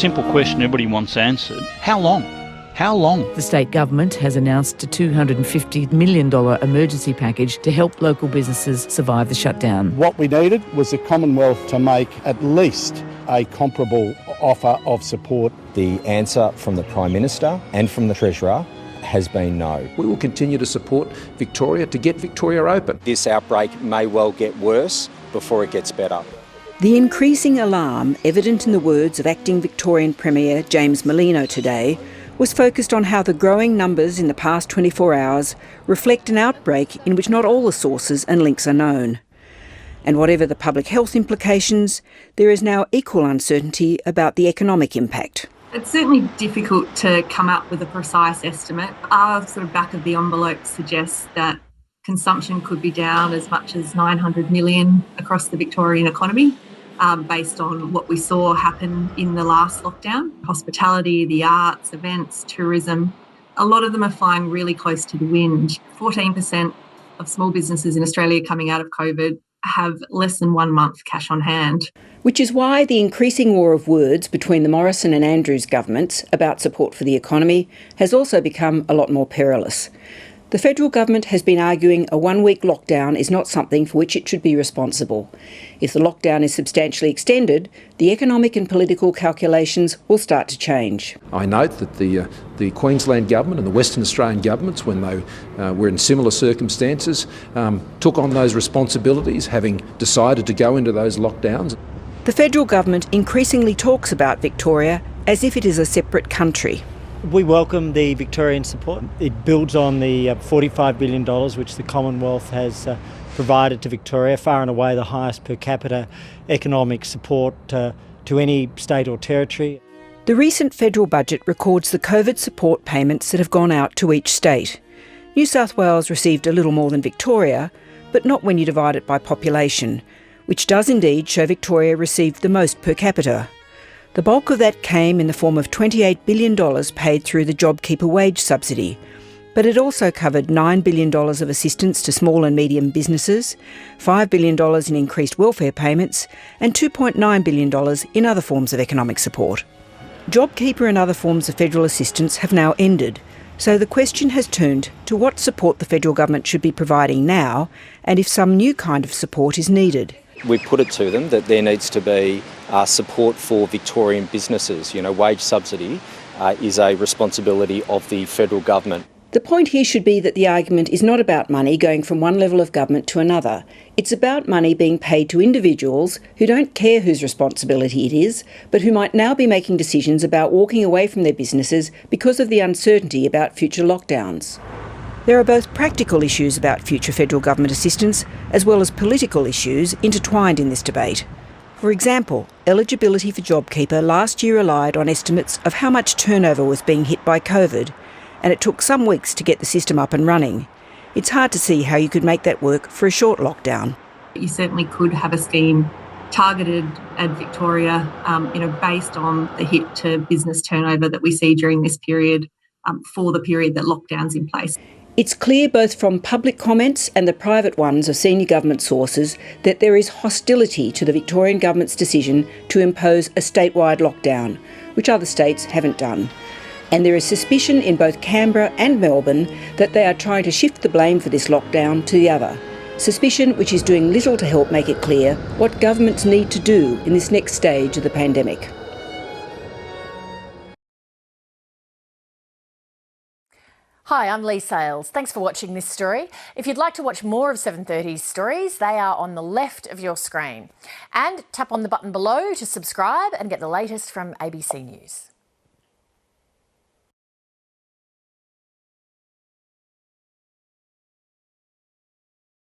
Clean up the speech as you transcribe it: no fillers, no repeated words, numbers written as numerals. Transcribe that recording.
simple question everybody wants answered. How long? How long? The state government has announced a $250 million emergency package to help local businesses survive the shutdown. What we needed was the Commonwealth to make at least a comparable offer of support. The answer from the Prime Minister and from the Treasurer has been no. We will continue to support Victoria to get Victoria open. This outbreak may well get worse before it gets better. The increasing alarm, evident in the words of Acting Victorian Premier James Merlino today, was focused on how the growing numbers in the past 24 hours reflect an outbreak in which not all the sources and links are known. And whatever the public health implications, there is now equal uncertainty about the economic impact. It's certainly difficult to come up with a precise estimate. Our sort of back of the envelope suggests that consumption could be down as much as 900 million across the Victorian economy, based on what we saw happen in the last lockdown. Hospitality, the arts, events, tourism, a lot of them are flying really close to the wind. 14% of small businesses in Australia coming out of COVID have less than 1 month cash on hand. Which is why the increasing war of words between the Morrison and Andrews governments about support for the economy has also become a lot more perilous. The federal government has been arguing a 1-week lockdown is not something for which it should be responsible. If the lockdown is substantially extended, the economic and political calculations will start to change. I note that the Queensland government and the Western Australian governments, when they were in similar circumstances, took on those responsibilities, having decided to go into those lockdowns. The federal government increasingly talks about Victoria as if it is a separate country. We welcome the Victorian support. It builds on the $45 billion which the Commonwealth has provided to Victoria, far and away the highest per capita economic support to any state or territory. The recent federal budget records the COVID support payments that have gone out to each state. New South Wales received a little more than Victoria, but not when you divide it by population, which does indeed show Victoria received the most per capita. The bulk of that came in the form of $28 billion paid through the JobKeeper wage subsidy, but it also covered $9 billion of assistance to small and medium businesses, $5 billion in increased welfare payments, and $2.9 billion in other forms of economic support. JobKeeper and other forms of federal assistance have now ended, so the question has turned to what support the federal government should be providing now, and if some new kind of support is needed. We put it to them that there needs to be support for Victorian businesses. Wage subsidy is a responsibility of the federal government. The point here should be that the argument is not about money going from one level of government to another. It's about money being paid to individuals who don't care whose responsibility it is, but who might now be making decisions about walking away from their businesses because of the uncertainty about future lockdowns. There are both practical issues about future federal government assistance as well as political issues intertwined in this debate. For example, eligibility for JobKeeper last year relied on estimates of how much turnover was being hit by COVID, and it took some weeks to get the system up and running. It's hard to see how you could make that work for a short lockdown. You certainly could have a scheme targeted at Victoria, based on the hit to business turnover that we see during this period, for the period that lockdown's in place. It's clear both from public comments and the private ones of senior government sources that there is hostility to the Victorian government's decision to impose a statewide lockdown, which other states haven't done. And there is suspicion in both Canberra and Melbourne that they are trying to shift the blame for this lockdown to the other. Suspicion which is doing little to help make it clear what governments need to do in this next stage of the pandemic. Hi, I'm Lee Sales. Thanks for watching this story. If you'd like to watch more of 7:30's stories, they are on the left of your screen. And tap on the button below to subscribe and get the latest from ABC News.